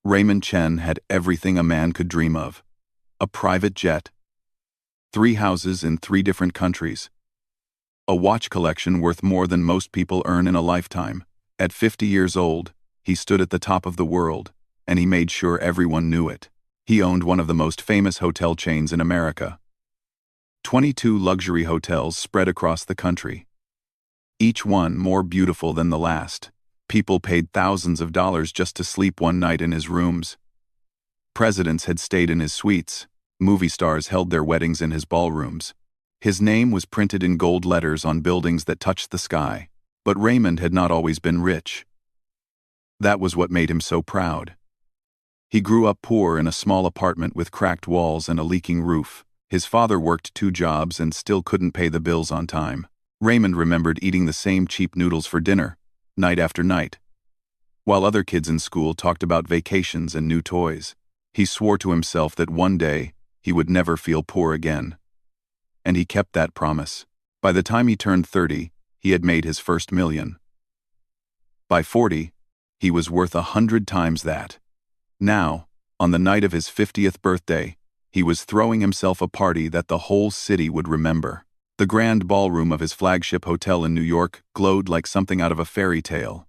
Raymond Chen had everything a man could dream of. A private jet, 3 houses in 3 different countries, a watch collection worth more than most people earn in a lifetime. At 50 years old, he stood at the top of the world, and he made sure everyone knew it. He owned one of the most famous hotel chains in America. 22 luxury hotels spread across the country, each one more beautiful than the last. People paid thousands of dollars just to sleep one night in his rooms. Presidents had stayed in his suites. Movie stars held their weddings in his ballrooms. His name was printed in gold letters on buildings that touched the sky. But Raymond had not always been rich. That was what made him so proud. He grew up poor in a small apartment with cracked walls and a leaking roof. His father worked 2 jobs and still couldn't pay the bills on time. Raymond remembered eating the same cheap noodles for dinner, night after night. While other kids in school talked about vacations and new toys, he swore to himself that one day he would never feel poor again. And he kept that promise. By the time he turned 30, he had made his first million. By 40, he was worth 100 times that. Now, on the night of his 50th birthday, he was throwing himself a party that the whole city would remember. The grand ballroom of his flagship hotel in New York glowed like something out of a fairy tale.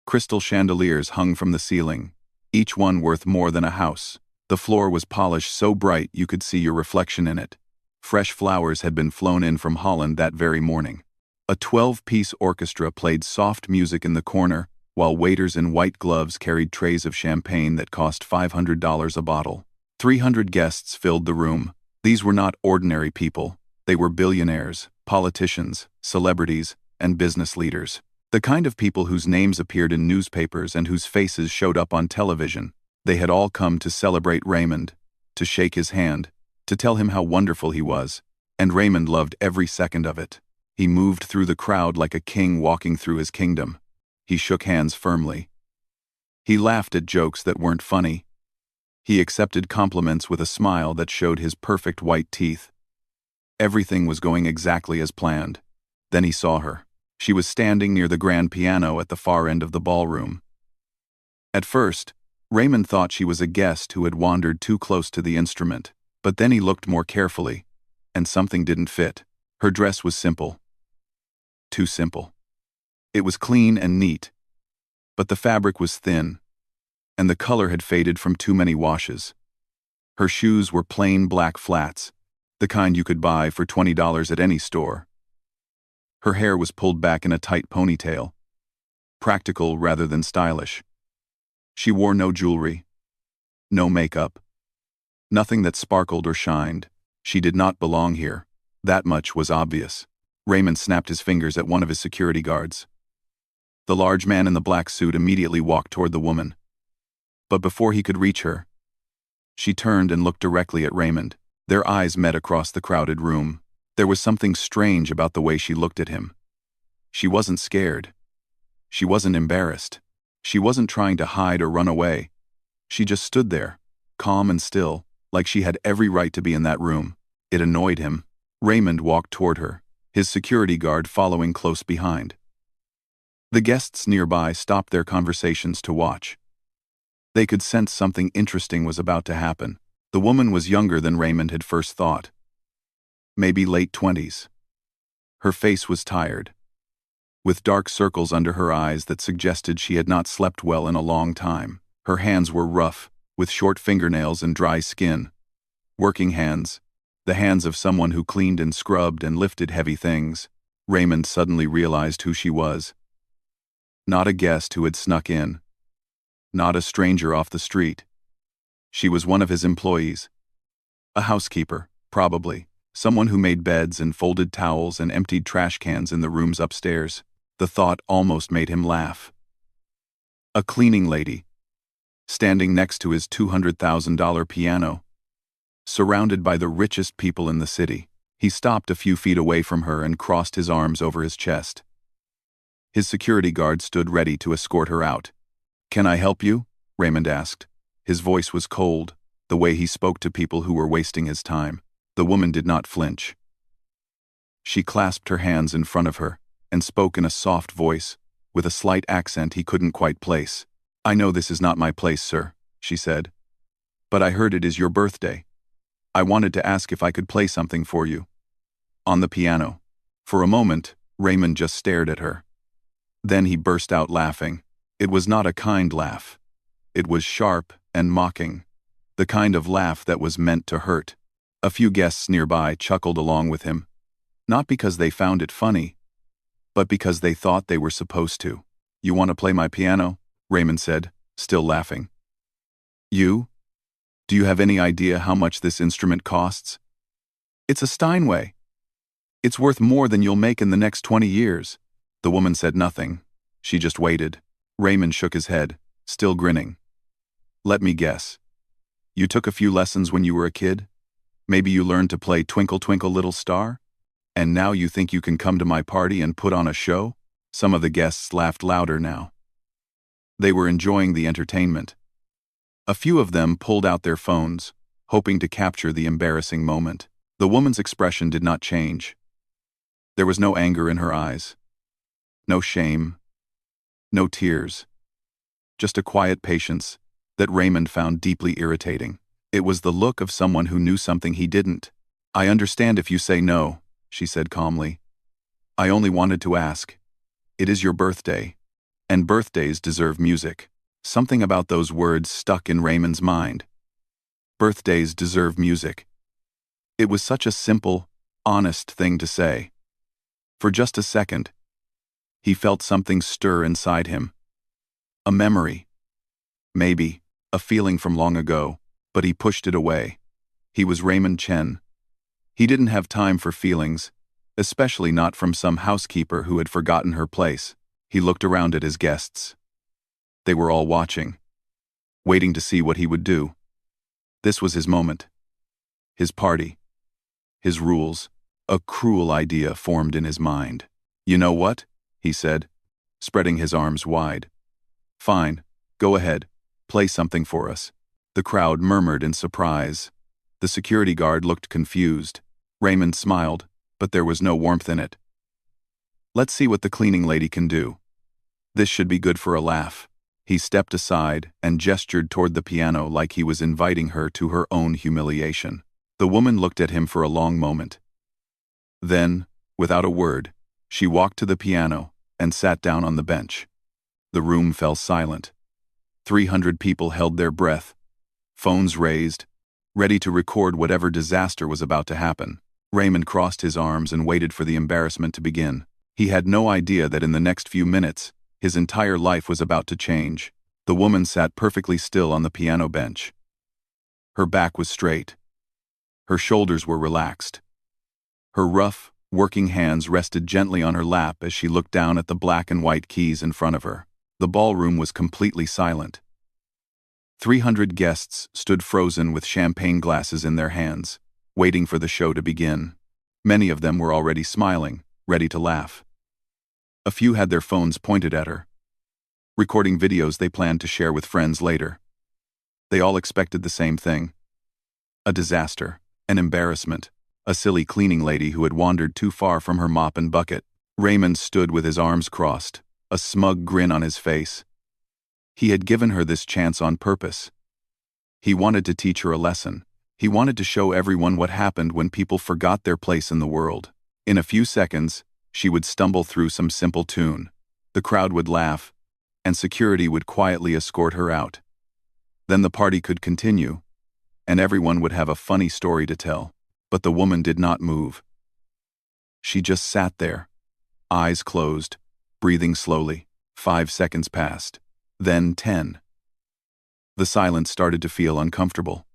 Crystal chandeliers hung from the ceiling, each one worth more than a house. The floor was polished so bright you could see your reflection in it. Fresh flowers had been flown in from Holland that very morning. A 12-piece orchestra played soft music in the corner, while waiters in white gloves carried trays of champagne that cost $500 a bottle. 300 guests filled the room. These were not ordinary people. They were billionaires, politicians, celebrities, and business leaders. The kind of people whose names appeared in newspapers and whose faces showed up on television. They had all come to celebrate Raymond, to shake his hand, to tell him how wonderful he was, and Raymond loved every second of it. He moved through the crowd like a king walking through his kingdom. He shook hands firmly. He laughed at jokes that weren't funny. He accepted compliments with a smile that showed his perfect white teeth. Everything was going exactly as planned. Then he saw her. She was standing near the grand piano at the far end of the ballroom. At first, Raymond thought she was a guest who had wandered too close to the instrument, but then he looked more carefully, and something didn't fit. Her dress was simple. Too simple. It was clean and neat, but the fabric was thin, and the color had faded from too many washes. Her shoes were plain black flats, the kind you could buy for $20 at any store. Her hair was pulled back in a tight ponytail, practical rather than stylish. She wore no jewelry, no makeup, nothing that sparkled or shined. She did not belong here. That much was obvious. Raymond snapped his fingers at one of his security guards. The large man in the black suit immediately walked toward the woman. But before he could reach her, she turned and looked directly at Raymond. Their eyes met across the crowded room. There was something strange about the way she looked at him. She wasn't scared. She wasn't embarrassed. She wasn't trying to hide or run away. She just stood there, calm and still, like she had every right to be in that room. It annoyed him. Raymond walked toward her, his security guard following close behind. The guests nearby stopped their conversations to watch. They could sense something interesting was about to happen. The woman was younger than Raymond had first thought. Maybe late 20s. Her face was tired, with dark circles under her eyes that suggested she had not slept well in a long time. Her hands were rough, with short fingernails and dry skin. Working hands, the hands of someone who cleaned and scrubbed and lifted heavy things. Raymond suddenly realized who she was. Not a guest who had snuck in. Not a stranger off the street. She was one of his employees. A housekeeper, probably. Someone who made beds and folded towels and emptied trash cans in the rooms upstairs. The thought almost made him laugh. A cleaning lady, standing next to his $200,000 piano, surrounded by the richest people in the city. He stopped a few feet away from her and crossed his arms over his chest. His security guard stood ready to escort her out. "Can I help you?" Raymond asked. His voice was cold, the way he spoke to people who were wasting his time. The woman did not flinch. She clasped her hands in front of her and spoke in a soft voice, with a slight accent he couldn't quite place. "I know this is not my place, sir," she said. "But I heard it is your birthday. I wanted to ask if I could play something for you." On the piano. For a moment, Raymond just stared at her. Then he burst out laughing. It was not a kind laugh. It was sharp and mocking. The kind of laugh that was meant to hurt. A few guests nearby chuckled along with him. Not because they found it funny, but because they thought they were supposed to. "You want to play my piano?" Raymond said, still laughing. "You? Do you have any idea how much this instrument costs?" "It's a Steinway. It's worth more than you'll make in the next 20 years. The woman said nothing. She just waited. Raymond shook his head, still grinning. "Let me guess. You took a few lessons when you were a kid? Maybe you learned to play Twinkle Twinkle Little Star? And now you think you can come to my party and put on a show?" Some of the guests laughed louder now. They were enjoying the entertainment. A few of them pulled out their phones, hoping to capture the embarrassing moment. The woman's expression did not change. There was no anger in her eyes. No shame. No tears. Just a quiet patience that Raymond found deeply irritating. It was the look of someone who knew something he didn't. "I understand if you say no," she said calmly. "I only wanted to ask. It is your birthday, and birthdays deserve music." Something about those words stuck in Raymond's mind. Birthdays deserve music. It was such a simple, honest thing to say. For just a second, he felt something stir inside him. A memory. Maybe a feeling from long ago, but he pushed it away. He was Raymond Chen. He didn't have time for feelings, especially not from some housekeeper who had forgotten her place. He looked around at his guests. They were all watching, waiting to see what he would do. This was his moment. His party. His rules. A cruel idea formed in his mind. "You know what?" he said, spreading his arms wide. "Fine, go ahead, play something for us." The crowd murmured in surprise. The security guard looked confused. Raymond smiled, but there was no warmth in it. "Let's see what the cleaning lady can do. This should be good for a laugh." He stepped aside and gestured toward the piano like he was inviting her to her own humiliation. The woman looked at him for a long moment. Then, without a word, she walked to the piano and sat down on the bench. The room fell silent. 300 people held their breath, phones raised, ready to record whatever disaster was about to happen. Raymond crossed his arms and waited for the embarrassment to begin. He had no idea that in the next few minutes, his entire life was about to change. The woman sat perfectly still on the piano bench. Her back was straight. Her shoulders were relaxed. Her rough, working hands rested gently on her lap as she looked down at the black and white keys in front of her. The ballroom was completely silent. 300 guests stood frozen with champagne glasses in their hands, waiting for the show to begin. Many of them were already smiling, ready to laugh. A few had their phones pointed at her, recording videos they planned to share with friends later. They all expected the same thing. A disaster, an embarrassment, a silly cleaning lady who had wandered too far from her mop and bucket. Raymond stood with his arms crossed, a smug grin on his face. He had given her this chance on purpose. He wanted to teach her a lesson. He wanted to show everyone what happened when people forgot their place in the world. In a few seconds, she would stumble through some simple tune. The crowd would laugh, and security would quietly escort her out. Then the party could continue, and everyone would have a funny story to tell. But the woman did not move. She just sat there, eyes closed, breathing slowly. 5 seconds passed. Then 10. The silence started to feel uncomfortable.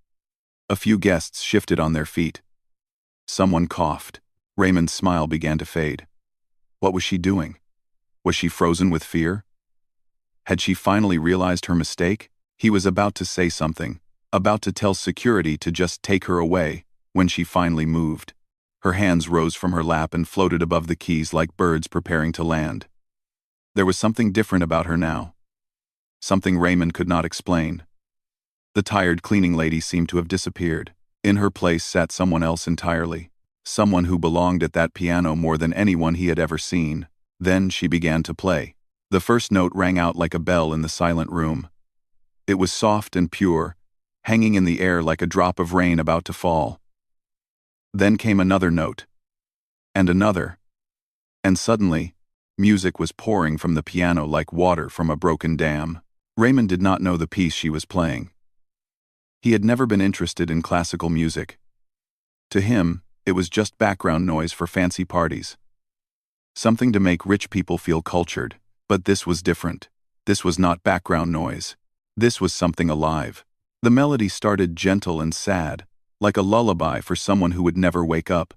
A few guests shifted on their feet. Someone coughed. Raymond's smile began to fade. What was she doing? Was she frozen with fear? Had she finally realized her mistake? He was about to say something, about to tell security to just take her away, when she finally moved. Her hands rose from her lap and floated above the keys like birds preparing to land. There was something different about her now. Something Raymond could not explain. The tired cleaning lady seemed to have disappeared. In her place sat someone else entirely. Someone who belonged at that piano more than anyone he had ever seen. Then she began to play. The first note rang out like a bell in the silent room. It was soft and pure, hanging in the air like a drop of rain about to fall. Then came another note, and another, and suddenly, music was pouring from the piano like water from a broken dam. Raymond did not know the piece she was playing. He had never been interested in classical music. To him, it was just background noise for fancy parties. Something to make rich people feel cultured, but this was different. This was not background noise. This was something alive. The melody started gentle and sad, like a lullaby for someone who would never wake up.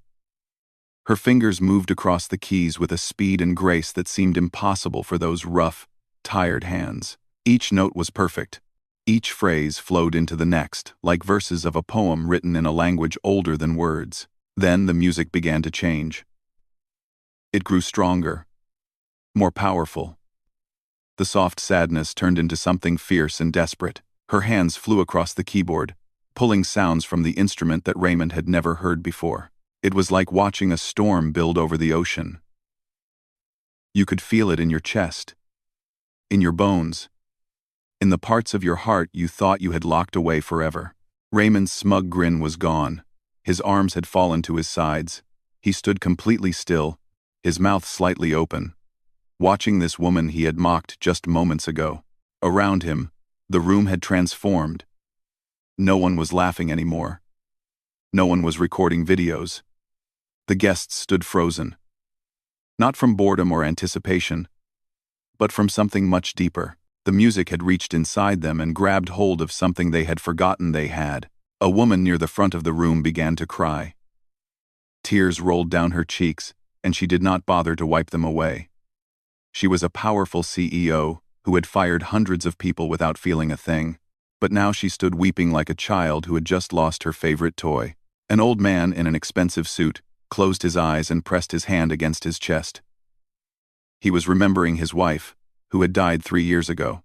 Her fingers moved across the keys with a speed and grace that seemed impossible for those rough, tired hands. Each note was perfect. Each phrase flowed into the next, like verses of a poem written in a language older than words. Then the music began to change. It grew stronger, more powerful. The soft sadness turned into something fierce and desperate. Her hands flew across the keyboard, pulling sounds from the instrument that Raymond had never heard before. It was like watching a storm build over the ocean. You could feel it in your chest, in your bones, in the parts of your heart you thought you had locked away forever. Raymond's smug grin was gone. His arms had fallen to his sides. He stood completely still, his mouth slightly open, watching this woman he had mocked just moments ago. Around him, the room had transformed. No one was laughing anymore. No one was recording videos. The guests stood frozen. Not from boredom or anticipation, but from something much deeper. The music had reached inside them and grabbed hold of something they had forgotten they had. A woman near the front of the room began to cry. Tears rolled down her cheeks, and she did not bother to wipe them away. She was a powerful CEO who had fired hundreds of people without feeling a thing, but now she stood weeping like a child who had just lost her favorite toy. An old man in an expensive suit closed his eyes and pressed his hand against his chest. He was remembering his wife, who had died 3 years ago.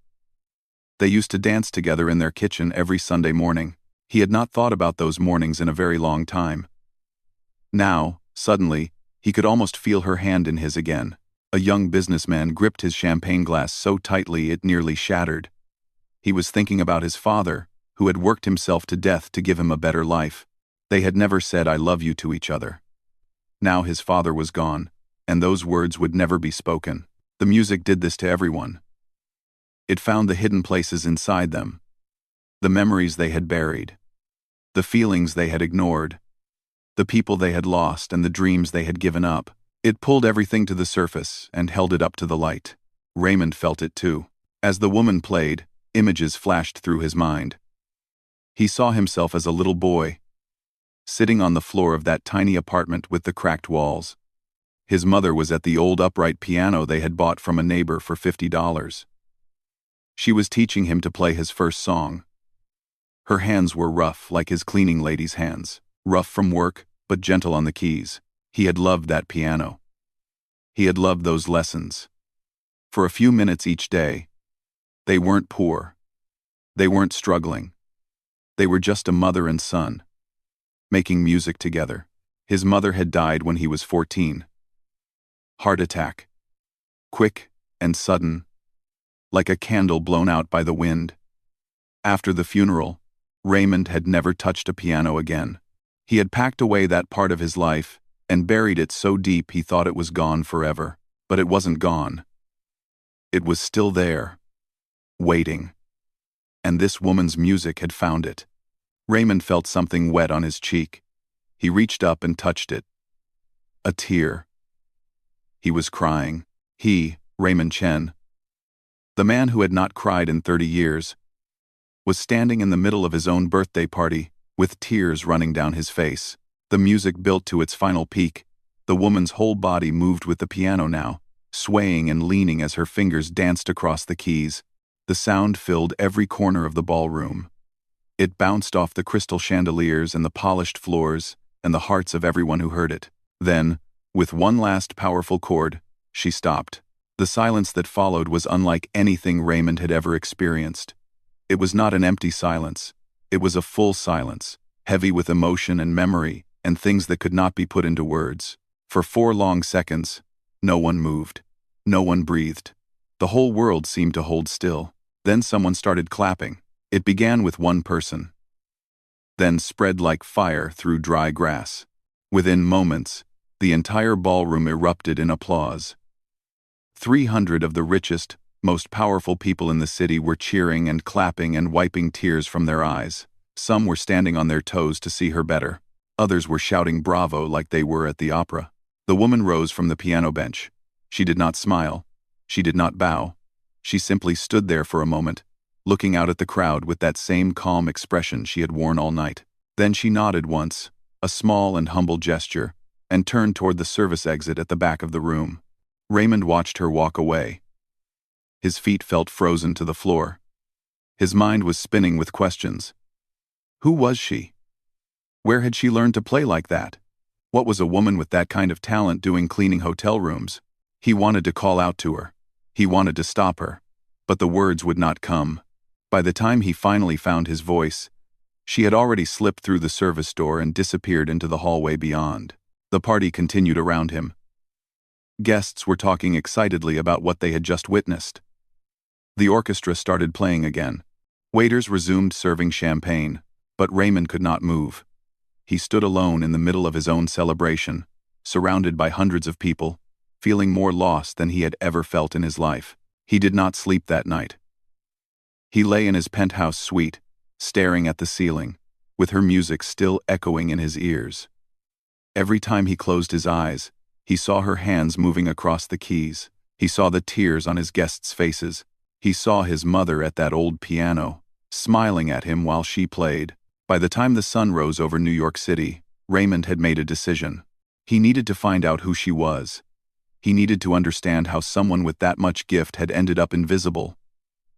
They used to dance together in their kitchen every Sunday morning. He had not thought about those mornings in a very long time. Now, suddenly, he could almost feel her hand in his again. A young businessman gripped his champagne glass so tightly it nearly shattered. He was thinking about his father, who had worked himself to death to give him a better life. They had never said "I love you" to each other. Now his father was gone, and those words would never be spoken. The music did this to everyone. It found the hidden places inside them, the memories they had buried, the feelings they had ignored, the people they had lost and the dreams they had given up. It pulled everything to the surface and held it up to the light. Raymond felt it too. As the woman played, images flashed through his mind. He saw himself as a little boy, sitting on the floor of that tiny apartment with the cracked walls. His mother was at the old upright piano they had bought from a neighbor for $50. She was teaching him to play his first song. Her hands were rough like his cleaning lady's hands, rough from work, but gentle on the keys. He had loved that piano. He had loved those lessons. For a few minutes each day, they weren't poor. They weren't struggling. They were just a mother and son, making music together. His mother had died when he was 14. Heart attack. Quick and sudden, like a candle blown out by the wind. After the funeral, Raymond had never touched a piano again. He had packed away that part of his life and buried it so deep he thought it was gone forever. But it wasn't gone. It was still there, waiting. And this woman's music had found it. Raymond felt something wet on his cheek. He reached up and touched it. A tear. He was crying. He, Raymond Chen, the man who had not cried in 30 years, was standing in the middle of his own birthday party, with tears running down his face. The music built to its final peak. The woman's whole body moved with the piano now, swaying and leaning as her fingers danced across the keys. The sound filled every corner of the ballroom. It bounced off the crystal chandeliers and the polished floors and the hearts of everyone who heard it. Then, with one last powerful chord, she stopped. The silence that followed was unlike anything Raymond had ever experienced. It was not an empty silence. It was a full silence, heavy with emotion and memory and things that could not be put into words. For 4 long seconds, no one moved. No one breathed. The whole world seemed to hold still. Then someone started clapping. It began with one person, then spread like fire through dry grass. Within moments, the entire ballroom erupted in applause. 300 of the richest, most powerful people in the city were cheering and clapping and wiping tears from their eyes. Some were standing on their toes to see her better. Others were shouting bravo like they were at the opera. The woman rose from the piano bench. She did not smile. She did not bow. She simply stood there for a moment, looking out at the crowd with that same calm expression she had worn all night. Then she nodded once, a small and humble gesture, and turned toward the service exit at the back of the room. Raymond watched her walk away. His feet felt frozen to the floor. His mind was spinning with questions. Who was she? Where had she learned to play like that? What was a woman with that kind of talent doing cleaning hotel rooms? He wanted to call out to her. He wanted to stop her. But the words would not come. By the time he finally found his voice, she had already slipped through the service door and disappeared into the hallway beyond. The party continued around him. Guests were talking excitedly about what they had just witnessed. The orchestra started playing again. Waiters resumed serving champagne, but Raymond could not move. He stood alone in the middle of his own celebration, surrounded by hundreds of people, feeling more lost than he had ever felt in his life. He did not sleep that night. He lay in his penthouse suite, staring at the ceiling, with her music still echoing in his ears. Every time he closed his eyes, he saw her hands moving across the keys. He saw the tears on his guests' faces. He saw his mother at that old piano, smiling at him while she played. By the time the sun rose over New York City, Raymond had made a decision. He needed to find out who she was. He needed to understand how someone with that much gift had ended up invisible,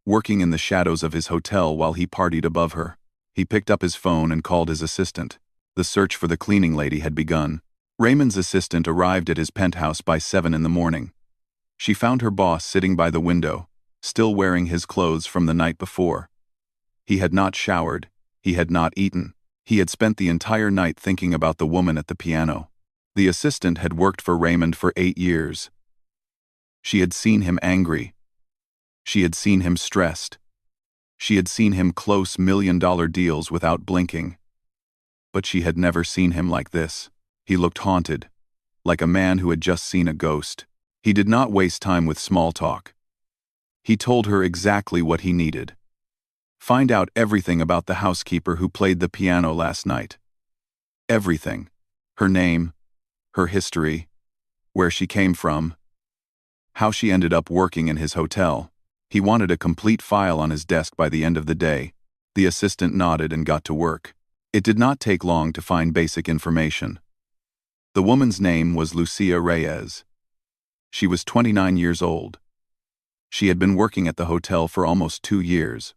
working in the shadows of his hotel while he partied above her. He picked up his phone and called his assistant. The search for the cleaning lady had begun. Raymond's assistant arrived at his penthouse by 7 in the morning. She found her boss sitting by the window, still wearing his clothes from the night before. He had not showered. He had not eaten. He had spent the entire night thinking about the woman at the piano. The assistant had worked for Raymond for 8 years. She had seen him angry. She had seen him stressed. She had seen him close million-dollar deals without blinking. But she had never seen him like this. He looked haunted, like a man who had just seen a ghost. He did not waste time with small talk. He told her exactly what he needed. Find out everything about the housekeeper who played the piano last night. Everything. Her name, her history, where she came from, how she ended up working in his hotel. He wanted a complete file on his desk by the end of the day. The assistant nodded and got to work. It did not take long to find basic information. The woman's name was Lucia Reyes. She was 29 years old. She had been working at the hotel for almost 2 years.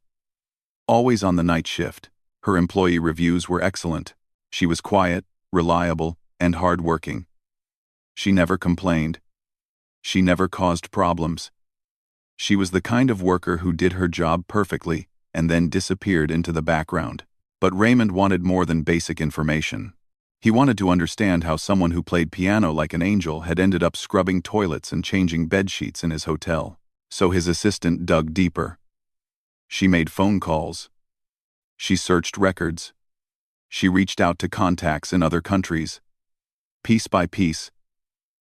Always on the night shift, her employee reviews were excellent. She was quiet, reliable, and hard-working. She never complained. She never caused problems. She was the kind of worker who did her job perfectly and then disappeared into the background. But Raymond wanted more than basic information. He wanted to understand how someone who played piano like an angel had ended up scrubbing toilets and changing bedsheets in his hotel. So his assistant dug deeper. She made phone calls. She searched records. She reached out to contacts in other countries. Piece by piece,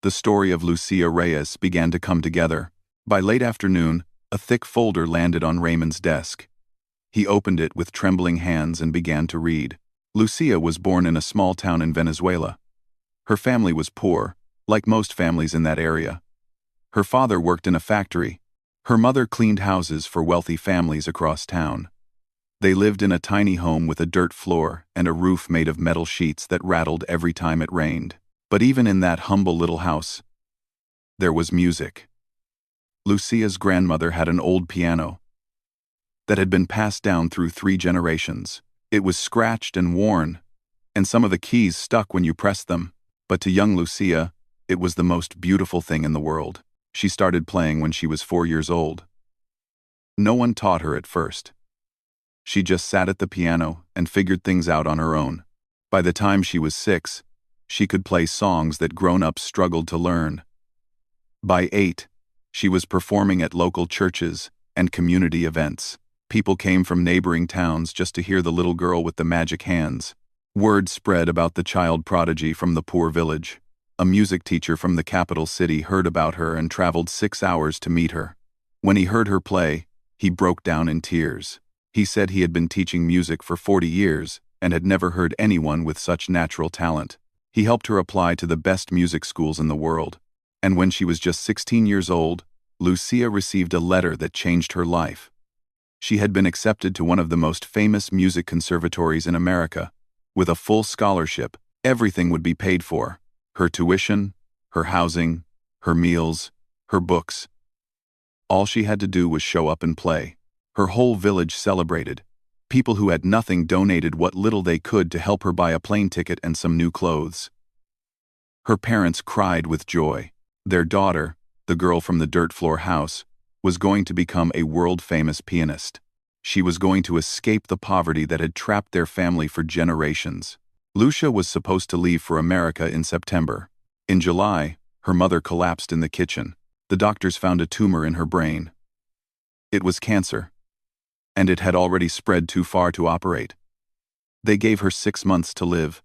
the story of Lucia Reyes began to come together. By late afternoon, a thick folder landed on Raymond's desk. He opened it with trembling hands and began to read. Lucia was born in a small town in Venezuela. Her family was poor, like most families in that area. Her father worked in a factory. Her mother cleaned houses for wealthy families across town. They lived in a tiny home with a dirt floor and a roof made of metal sheets that rattled every time it rained. But even in that humble little house, there was music. Lucia's grandmother had an old piano that had been passed down through 3 generations. It was scratched and worn, and some of the keys stuck when you pressed them. But to young Lucia, it was the most beautiful thing in the world. She started playing when she was 4 years old. No one taught her at first. She just sat at the piano and figured things out on her own. By the time she was 6, she could play songs that grown-ups struggled to learn. By 8, she was performing at local churches and community events. People came from neighboring towns just to hear the little girl with the magic hands. Word spread about the child prodigy from the poor village. A music teacher from the capital city heard about her and traveled 6 hours to meet her. When he heard her play, he broke down in tears. He said he had been teaching music for 40 years and had never heard anyone with such natural talent. He helped her apply to the best music schools in the world. And when she was just 16 years old, Lucia received a letter that changed her life. She had been accepted to one of the most famous music conservatories in America. With a full scholarship, everything would be paid for. Her tuition, her housing, her meals, her books. All she had to do was show up and play. Her whole village celebrated. People who had nothing donated what little they could to help her buy a plane ticket and some new clothes. Her parents cried with joy. Their daughter, the girl from the dirt floor house, was going to become a world-famous pianist. She was going to escape the poverty that had trapped their family for generations. Lucia was supposed to leave for America in September. In July, her mother collapsed in the kitchen. The doctors found a tumor in her brain. It was cancer, and it had already spread too far to operate. They gave her 6 months to live.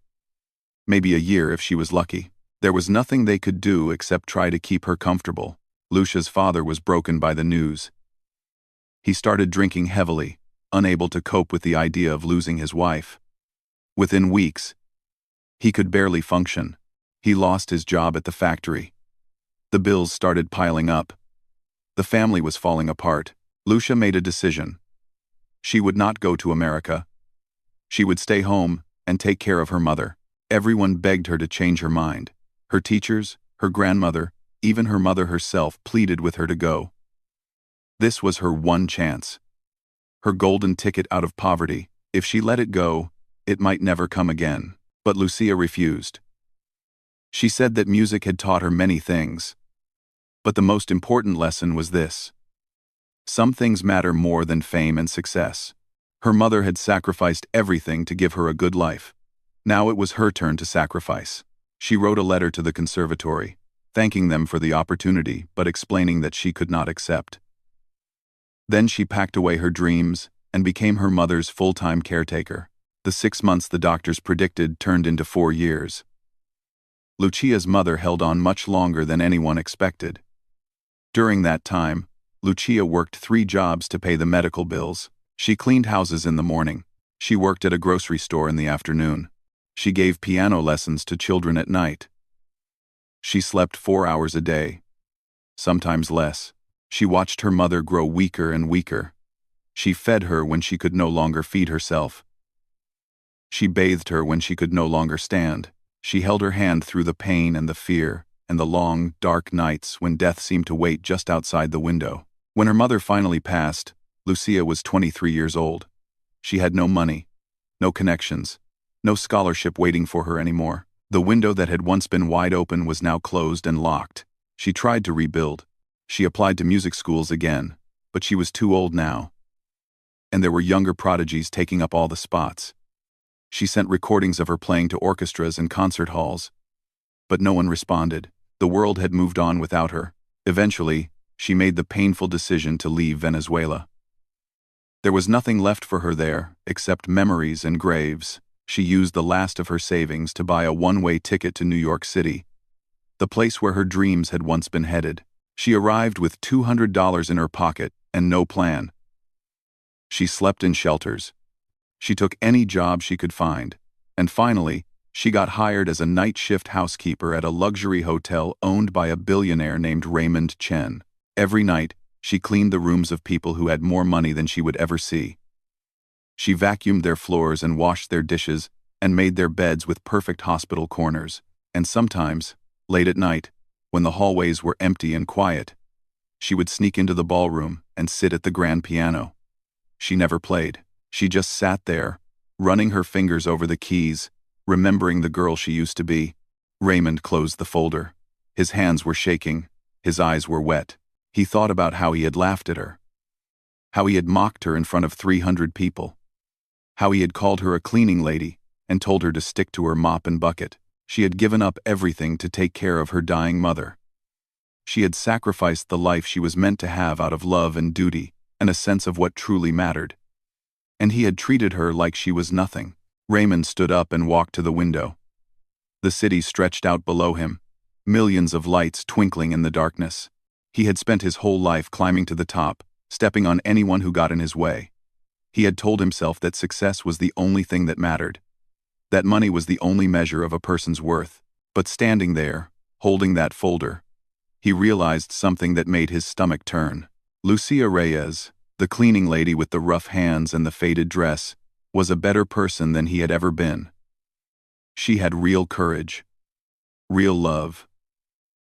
Maybe a year if she was lucky. There was nothing they could do except try to keep her comfortable. Lucia's father was broken by the news. He started drinking heavily, unable to cope with the idea of losing his wife. Within weeks, he could barely function. He lost his job at the factory. The bills started piling up. The family was falling apart. Lucia made a decision. She would not go to America. She would stay home and take care of her mother. Everyone begged her to change her mind. Her teachers, her grandmother, even her mother herself pleaded with her to go. This was her one chance. Her golden ticket out of poverty. If she let it go, it might never come again. But Lucia refused. She said that music had taught her many things. But the most important lesson was this. Some things matter more than fame and success. Her mother had sacrificed everything to give her a good life. Now it was her turn to sacrifice. She wrote a letter to the conservatory, thanking them for the opportunity but explaining that she could not accept. Then she packed away her dreams and became her mother's full-time caretaker. The 6 months the doctors predicted turned into 4 years. Lucia's mother held on much longer than anyone expected. During that time, Lucia worked 3 jobs to pay the medical bills. She cleaned houses in the morning. She worked at a grocery store in the afternoon. She gave piano lessons to children at night. She slept 4 hours a day, sometimes less. She watched her mother grow weaker and weaker. She fed her when she could no longer feed herself. She bathed her when she could no longer stand. She held her hand through the pain and the fear and the long, dark nights when death seemed to wait just outside the window. When her mother finally passed, Lucia was 23 years old. She had no money, no connections, no scholarship waiting for her anymore. The window that had once been wide open was now closed and locked. She tried to rebuild. She applied to music schools again, but she was too old now. And there were younger prodigies taking up all the spots. She sent recordings of her playing to orchestras and concert halls. But no one responded. The world had moved on without her. Eventually, she made the painful decision to leave Venezuela. There was nothing left for her there, except memories and graves. She used the last of her savings to buy a one-way ticket to New York City, the place where her dreams had once been headed. She arrived with $200 in her pocket and no plan. She slept in shelters. She took any job she could find. And finally, she got hired as a night shift housekeeper at a luxury hotel owned by a billionaire named Raymond Chen. Every night, she cleaned the rooms of people who had more money than she would ever see. She vacuumed their floors and washed their dishes and made their beds with perfect hospital corners. And sometimes, late at night, when the hallways were empty and quiet, she would sneak into the ballroom and sit at the grand piano. She never played. She just sat there, running her fingers over the keys, remembering the girl she used to be. Raymond closed the folder. His hands were shaking. His eyes were wet. He thought about how he had laughed at her. How he had mocked her in front of 300 people. How he had called her a cleaning lady and told her to stick to her mop and bucket. She had given up everything to take care of her dying mother. She had sacrificed the life she was meant to have out of love and duty, and a sense of what truly mattered. And he had treated her like she was nothing. Raymond stood up and walked to the window. The city stretched out below him, millions of lights twinkling in the darkness. He had spent his whole life climbing to the top, stepping on anyone who got in his way. He had told himself that success was the only thing that mattered, that money was the only measure of a person's worth. But standing there, holding that folder, he realized something that made his stomach turn. Lucia Reyes, the cleaning lady with the rough hands and the faded dress, was a better person than he had ever been. She had real courage, real love,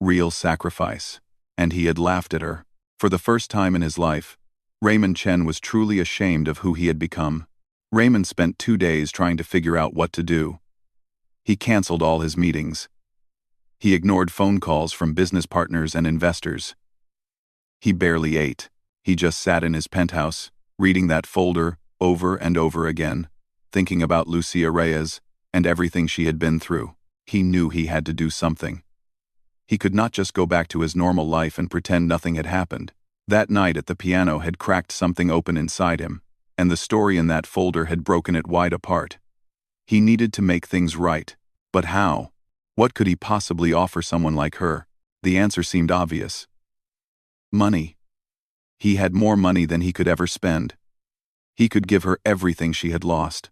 real sacrifice, and he had laughed at her. For the first time in his life, Raymond Chen was truly ashamed of who he had become. Raymond spent 2 days trying to figure out what to do. He canceled all his meetings. He ignored phone calls from business partners and investors. He barely ate. He just sat in his penthouse, reading that folder over and over again, thinking about Lucia Reyes and everything she had been through. He knew he had to do something. He could not just go back to his normal life and pretend nothing had happened. That night at the piano had cracked something open inside him, and the story in that folder had broken it wide apart. He needed to make things right. But how? What could he possibly offer someone like her? The answer seemed obvious. Money. He had more money than he could ever spend. He could give her everything she had lost.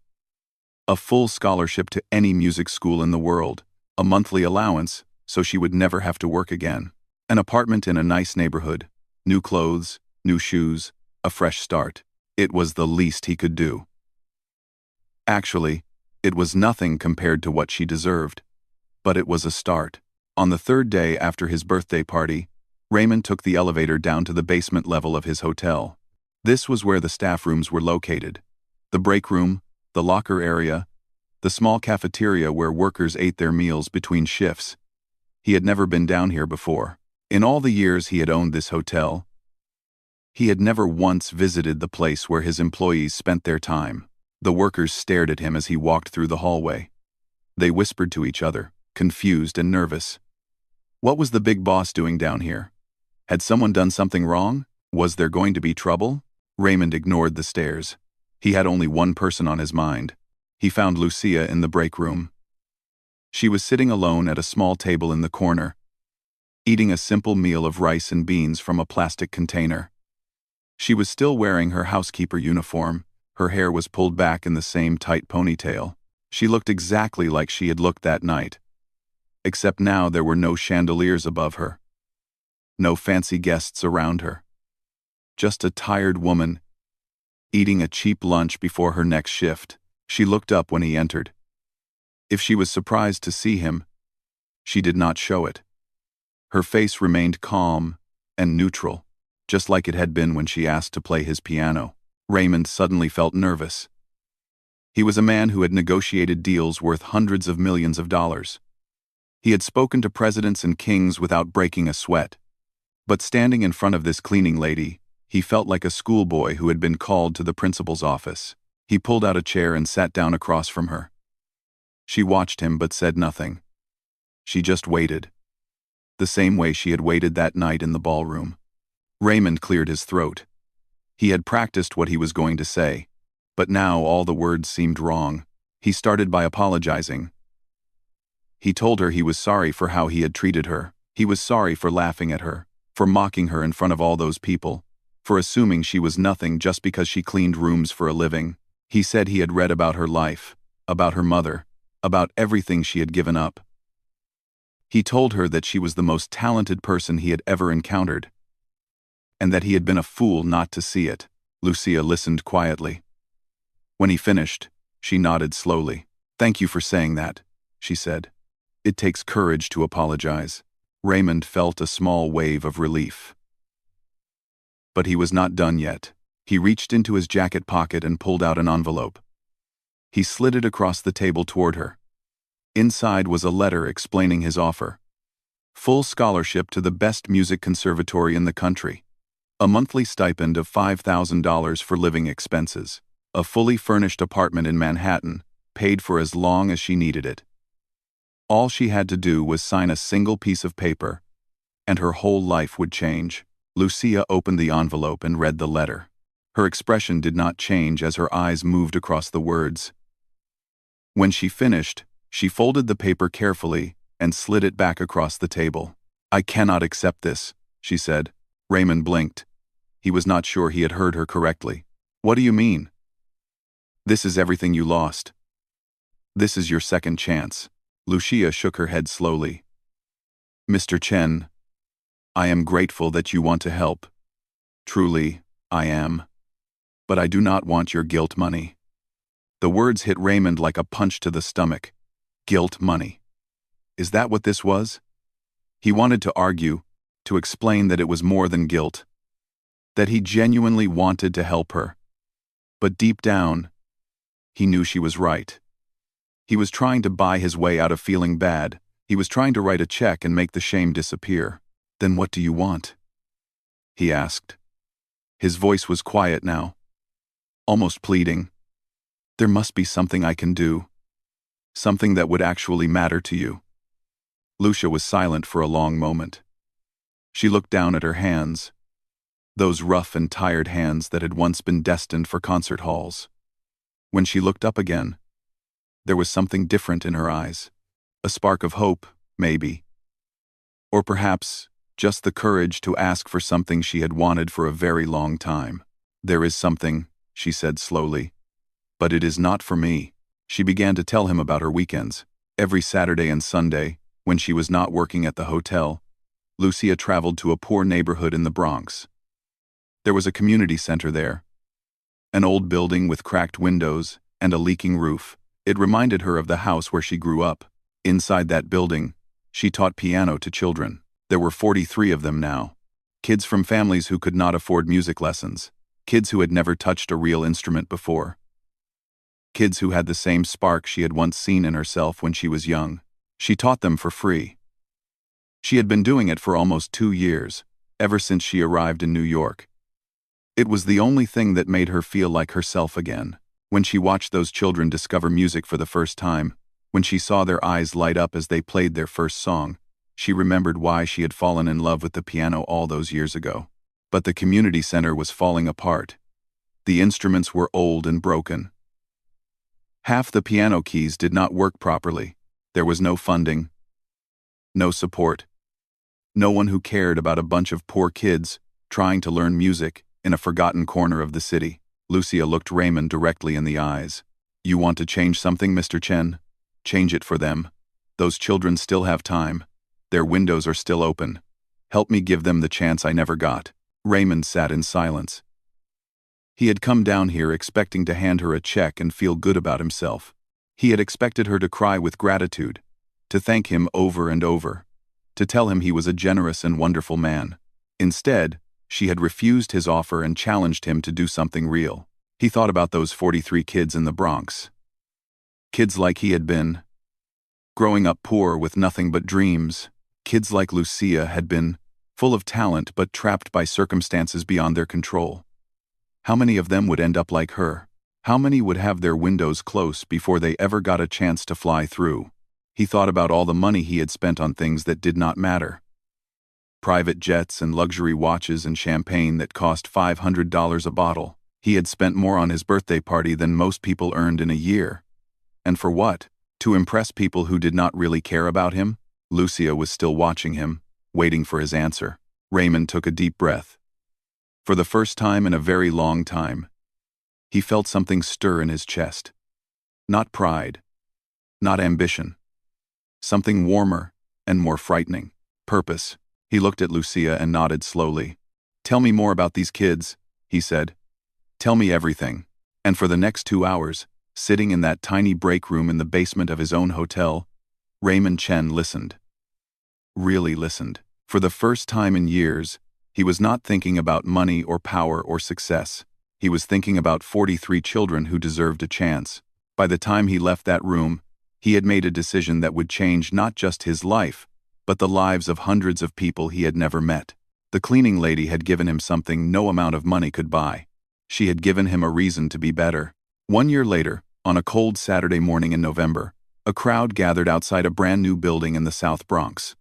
A full scholarship to any music school in the world, a monthly allowance so she would never have to work again, an apartment in a nice neighborhood, new clothes, new shoes, a fresh start. It was the least he could do. Actually, it was nothing compared to what she deserved. But it was a start. On the 3rd day after his birthday party, Raymond took the elevator down to the basement level of his hotel. This was where the staff rooms were located. The break room, the locker area, the small cafeteria where workers ate their meals between shifts. He had never been down here before. In all the years he had owned this hotel, he had never once visited the place where his employees spent their time. The workers stared at him as he walked through the hallway. They whispered to each other, confused and nervous. What was the big boss doing down here? Had someone done something wrong? Was there going to be trouble? Raymond ignored the stares. He had only one person on his mind. He found Lucia in the break room. She was sitting alone at a small table in the corner, eating a simple meal of rice and beans from a plastic container. She was still wearing her housekeeper uniform. Her hair was pulled back in the same tight ponytail. She looked exactly like she had looked that night. Except now there were no chandeliers above her. No fancy guests around her. Just a tired woman, eating a cheap lunch before her next shift. She looked up when he entered. If she was surprised to see him, she did not show it. Her face remained calm and neutral, just like it had been when she asked to play his piano. Raymond suddenly felt nervous. He was a man who had negotiated deals worth hundreds of millions of dollars. He had spoken to presidents and kings without breaking a sweat. But standing in front of this cleaning lady, he felt like a schoolboy who had been called to the principal's office. He pulled out a chair and sat down across from her. She watched him but said nothing. She just waited. The same way she had waited that night in the ballroom. Raymond cleared his throat. He had practiced what he was going to say, but now all the words seemed wrong. He started by apologizing. He told her he was sorry for how he had treated her. He was sorry for laughing at her, for mocking her in front of all those people, for assuming she was nothing just because she cleaned rooms for a living. He said he had read about her life, about her mother, about everything she had given up. He told her that she was the most talented person he had ever encountered, and that he had been a fool not to see it. Lucia listened quietly. When he finished, she nodded slowly. "Thank you for saying that," she said. "It takes courage to apologize." Raymond felt a small wave of relief. But he was not done yet. He reached into his jacket pocket and pulled out an envelope. He slid it across the table toward her. Inside was a letter explaining his offer. Full scholarship to the best music conservatory in the country. A monthly stipend of $5,000 for living expenses. A fully furnished apartment in Manhattan, paid for as long as she needed it. All she had to do was sign a single piece of paper, and her whole life would change. Lucia opened the envelope and read the letter. Her expression did not change as her eyes moved across the words. When she finished, she folded the paper carefully and slid it back across the table. "I cannot accept this," she said. Raymond blinked. He was not sure he had heard her correctly. "What do you mean?" "This is everything you lost. This is your second chance." Lucia shook her head slowly. "Mr. Chen, I am grateful that you want to help. Truly, I am. But I do not want your guilt money." The words hit Raymond like a punch to the stomach. Guilt money. Is that what this was? He wanted to argue, to explain that it was more than guilt, that he genuinely wanted to help her. But deep down, he knew she was right. He was trying to buy his way out of feeling bad. He was trying to write a check and make the shame disappear. "Then what do you want?" he asked. His voice was quiet now, almost pleading. "There must be something I can do. Something that would actually matter to you." Lucia was silent for a long moment. She looked down at her hands, those rough and tired hands that had once been destined for concert halls. When she looked up again, there was something different in her eyes. A spark of hope, maybe. Or perhaps just the courage to ask for something she had wanted for a very long time. "There is something," she said slowly, "but it is not for me." She began to tell him about her weekends. Every Saturday and Sunday, when she was not working at the hotel, Lucia traveled to a poor neighborhood in the Bronx. There was a community center there, an old building with cracked windows and a leaking roof. It reminded her of the house where she grew up. Inside that building, she taught piano to children. There were 43 of them now. Kids from families who could not afford music lessons. Kids who had never touched a real instrument before. Kids who had the same spark she had once seen in herself when she was young. She taught them for free. She had been doing it for almost 2 years, ever since she arrived in New York. It was the only thing that made her feel like herself again. When she watched those children discover music for the first time, when she saw their eyes light up as they played their first song, she remembered why she had fallen in love with the piano all those years ago. But the community center was falling apart. The instruments were old and broken. Half the piano keys did not work properly. There was no funding, no support, no one who cared about a bunch of poor kids trying to learn music in a forgotten corner of the city. Lucia looked Raymond directly in the eyes. "You want to change something, Mr. Chen? Change it for them. Those children still have time. Their windows are still open. Help me give them the chance I never got." Raymond sat in silence. He had come down here expecting to hand her a check and feel good about himself. He had expected her to cry with gratitude, to thank him over and over, to tell him he was a generous and wonderful man. Instead, she had refused his offer and challenged him to do something real. He thought about those 43 kids in the Bronx. Kids like he had been, growing up poor with nothing but dreams. Kids like Lucia had been, full of talent but trapped by circumstances beyond their control. How many of them would end up like her? How many would have their windows close before they ever got a chance to fly through? He thought about all the money he had spent on things that did not matter. Private jets and luxury watches and champagne that cost $500 a bottle. He had spent more on his birthday party than most people earned in a year. And for what? To impress people who did not really care about him? Lucia was still watching him, waiting for his answer. Raymond took a deep breath. For the first time in a very long time, he felt something stir in his chest. Not pride, not ambition. Something warmer and more frightening. Purpose. He looked at Lucia and nodded slowly. "Tell me more about these kids," he said. "Tell me everything." And for the next 2 hours, sitting in that tiny break room in the basement of his own hotel, Raymond Chen listened. Really listened. For the first time in years, he was not thinking about money or power or success. He was thinking about 43 children who deserved a chance. By the time he left that room, he had made a decision that would change not just his life, but the lives of hundreds of people he had never met. The cleaning lady had given him something no amount of money could buy. She had given him a reason to be better. 1 year later, on a cold Saturday morning in November, a crowd gathered outside a brand new building in the South Bronx.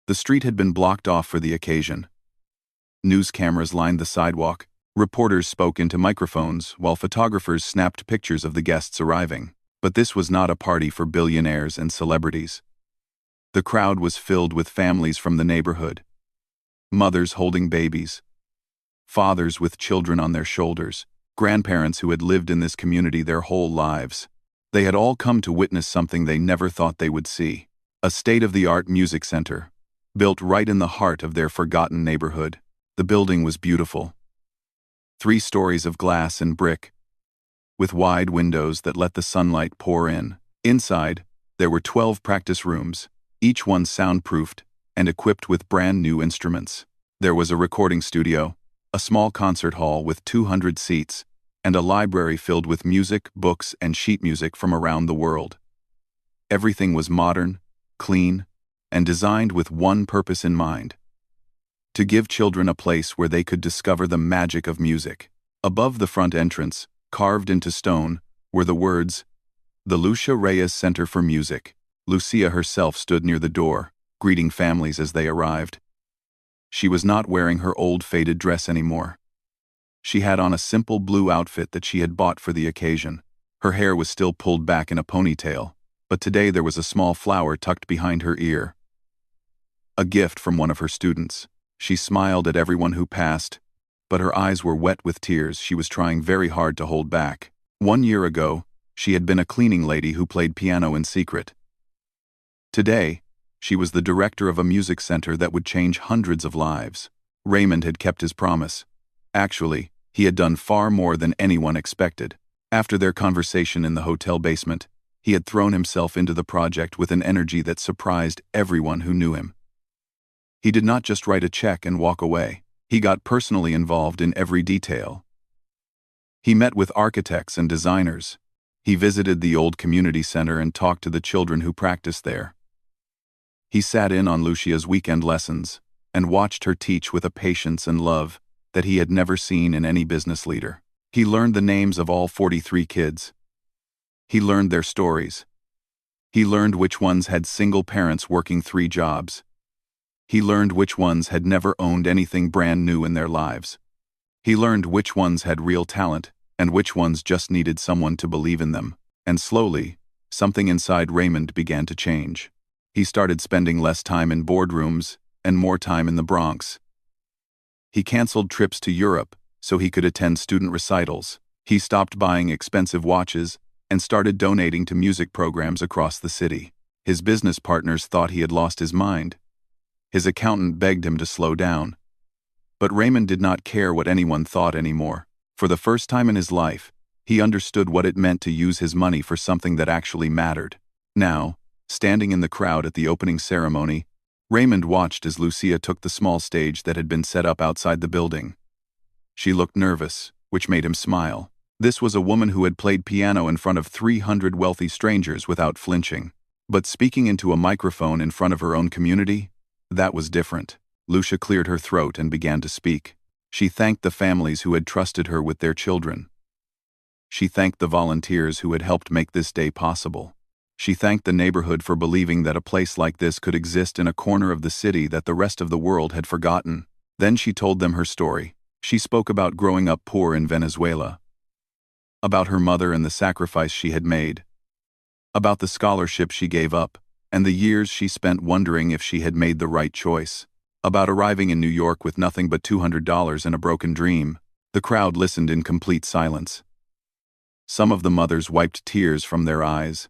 The street had been blocked off for the occasion. News cameras lined the sidewalk, Reporters spoke into microphones while photographers snapped pictures of the guests arriving. But this was not a party for billionaires and celebrities. The crowd was filled with families from the neighborhood. Mothers holding babies. Fathers with children on their shoulders. Grandparents who had lived in this community their whole lives. They had all come to witness something they never thought they would see. A state-of-the-art music center, built right in the heart of their forgotten neighborhood. The building was beautiful. 3 stories of glass and brick, with wide windows that let the sunlight pour in. Inside, there were 12 practice rooms, each one soundproofed and equipped with brand new instruments. There was a recording studio, a small concert hall with 200 seats, and a library filled with music, books, and sheet music from around the world. Everything was modern, clean, and designed with one purpose in mind: to give children a place where they could discover the magic of music. Above the front entrance, carved into stone, were the words, "The Lucia Reyes Center for Music." Lucia herself stood near the door, greeting families as they arrived. She was not wearing her old faded dress anymore. She had on a simple blue outfit that she had bought for the occasion. Her hair was still pulled back in a ponytail, but today there was a small flower tucked behind her ear. A gift from one of her students. She smiled at everyone who passed, but her eyes were wet with tears she was trying very hard to hold back. 1 year ago, she had been a cleaning lady who played piano in secret. Today, she was the director of a music center that would change hundreds of lives. Raymond had kept his promise. Actually, he had done far more than anyone expected. After their conversation in the hotel basement, he had thrown himself into the project with an energy that surprised everyone who knew him. He did not just write a check and walk away. He got personally involved in every detail. He met with architects and designers. He visited the old community center and talked to the children who practiced there. He sat in on Lucia's weekend lessons and watched her teach with a patience and love that he had never seen in any business leader. He learned the names of all 43 kids. He learned their stories. He learned which ones had single parents working 3 jobs. He learned which ones had never owned anything brand new in their lives. He learned which ones had real talent and which ones just needed someone to believe in them. And slowly, something inside Raymond began to change. He started spending less time in boardrooms and more time in the Bronx. He canceled trips to Europe so he could attend student recitals. He stopped buying expensive watches and started donating to music programs across the city. His business partners thought he had lost his mind. His accountant begged him to slow down. But Raymond did not care what anyone thought anymore. For the first time in his life, he understood what it meant to use his money for something that actually mattered. Now, standing in the crowd at the opening ceremony, Raymond watched as Lucia took the small stage that had been set up outside the building. She looked nervous, which made him smile. This was a woman who had played piano in front of 300 wealthy strangers without flinching. But speaking into a microphone in front of her own community, that was different. Lucia cleared her throat and began to speak. She thanked the families who had trusted her with their children. She thanked the volunteers who had helped make this day possible. She thanked the neighborhood for believing that a place like this could exist in a corner of the city that the rest of the world had forgotten. Then she told them her story. She spoke about growing up poor in Venezuela, about her mother and the sacrifice she had made, about the scholarship she gave up, and the years she spent wondering if she had made the right choice, about arriving in New York with nothing but $200 and a broken dream. The crowd listened in complete silence. Some of the mothers wiped tears from their eyes.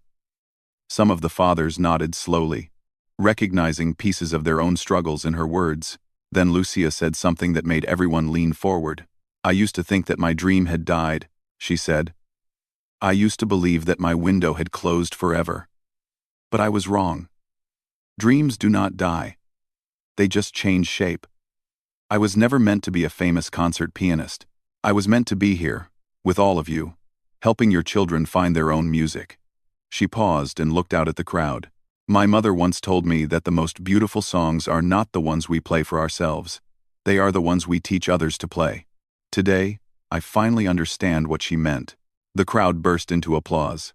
Some of the fathers nodded slowly, recognizing pieces of their own struggles in her words. Then Lucia said something that made everyone lean forward. "I used to think that my dream had died," she said. "I used to believe that my window had closed forever. But I was wrong. Dreams do not die. They just change shape. I was never meant to be a famous concert pianist. I was meant to be here, with all of you, helping your children find their own music." She paused and looked out at the crowd. "My mother once told me that the most beautiful songs are not the ones we play for ourselves. They are the ones we teach others to play." Today, I finally understand what she meant. The crowd burst into applause.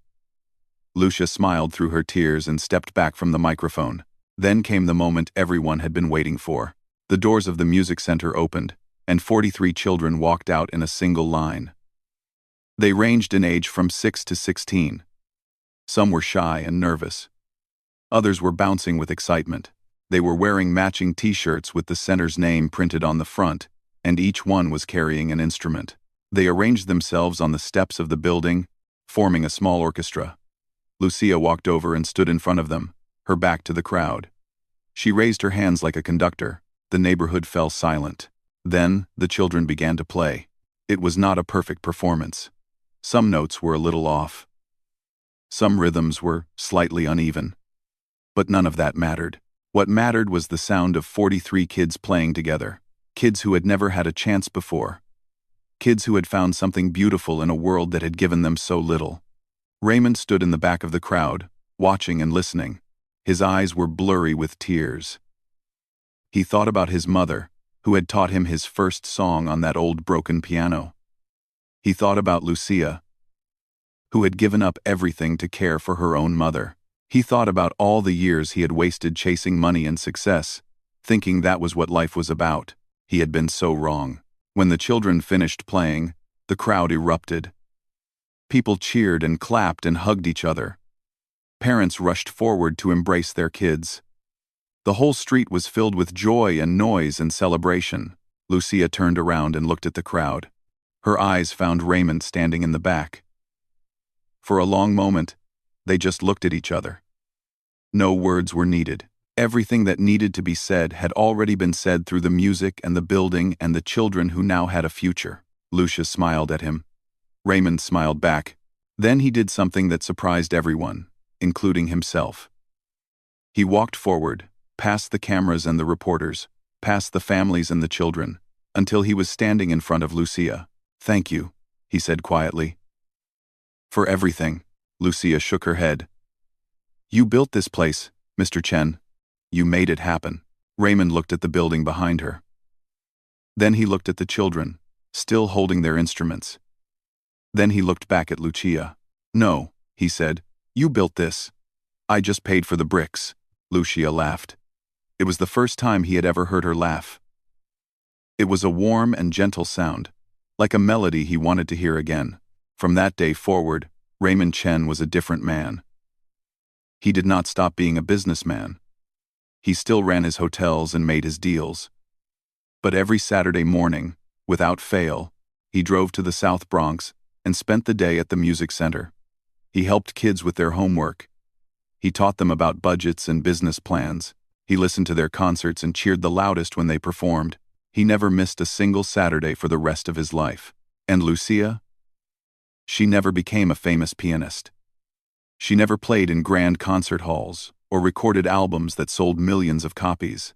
Lucia smiled through her tears and stepped back from the microphone. Then came the moment everyone had been waiting for. The doors of the music center opened, and 43 children walked out in a single line. They ranged in age from 6 to 16. Some were shy and nervous. Others were bouncing with excitement. They were wearing matching t-shirts with the center's name printed on the front, and each one was carrying an instrument. They arranged themselves on the steps of the building, forming a small orchestra. Lucia walked over and stood in front of them, her back to the crowd. She raised her hands like a conductor. The neighborhood fell silent. Then, the children began to play. It was not a perfect performance. Some notes were a little off. Some rhythms were slightly uneven. But none of that mattered. What mattered was the sound of 43 kids playing together. Kids who had never had a chance before. Kids who had found something beautiful in a world that had given them so little. Raymond stood in the back of the crowd, watching and listening. His eyes were blurry with tears. He thought about his mother, who had taught him his first song on that old broken piano. He thought about Lucia, who had given up everything to care for her own mother. He thought about all the years he had wasted chasing money and success, thinking that was what life was about. He had been so wrong. When the children finished playing, the crowd erupted. People cheered and clapped and hugged each other. Parents rushed forward to embrace their kids. The whole street was filled with joy and noise and celebration. Lucia turned around and looked at the crowd. Her eyes found Raymond standing in the back. For a long moment, they just looked at each other. No words were needed. Everything that needed to be said had already been said through the music and the building and the children who now had a future. Lucia smiled at him. Raymond smiled back. Then he did something that surprised everyone, including himself. He walked forward, past the cameras and the reporters, past the families and the children, until he was standing in front of Lucia. "Thank you," he said quietly. "For everything." Lucia shook her head. "You built this place, Mr. Chen. You made it happen." Raymond looked at the building behind her. Then he looked at the children, still holding their instruments. Then he looked back at Lucia. "No," he said, "you built this. I just paid for the bricks." Lucia laughed. It was the first time he had ever heard her laugh. It was a warm and gentle sound, like a melody he wanted to hear again. From that day forward, Raymond Chen was a different man. He did not stop being a businessman. He still ran his hotels and made his deals. But every Saturday morning, without fail, he drove to the South Bronx and spent the day at the music center. He helped kids with their homework. He taught them about budgets and business plans. He listened to their concerts and cheered the loudest when they performed. He never missed a single Saturday for the rest of his life. And Lucia? She never became a famous pianist. She never played in grand concert halls or recorded albums that sold millions of copies.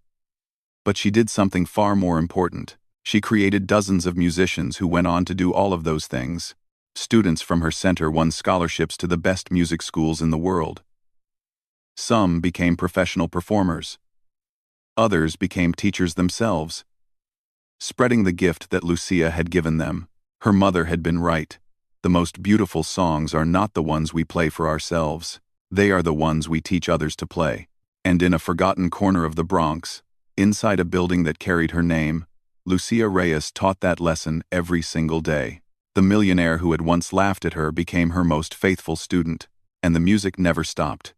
But she did something far more important. She created dozens of musicians who went on to do all of those things. Students from her center won scholarships to the best music schools in the world. Some became professional performers. Others became teachers themselves, spreading the gift that Lucia had given them. Her mother had been right. The most beautiful songs are not the ones we play for ourselves. They are the ones we teach others to play. And in a forgotten corner of the Bronx, inside a building that carried her name, Lucia Reyes taught that lesson every single day. The millionaire who had once laughed at her became her most faithful student, and the music never stopped.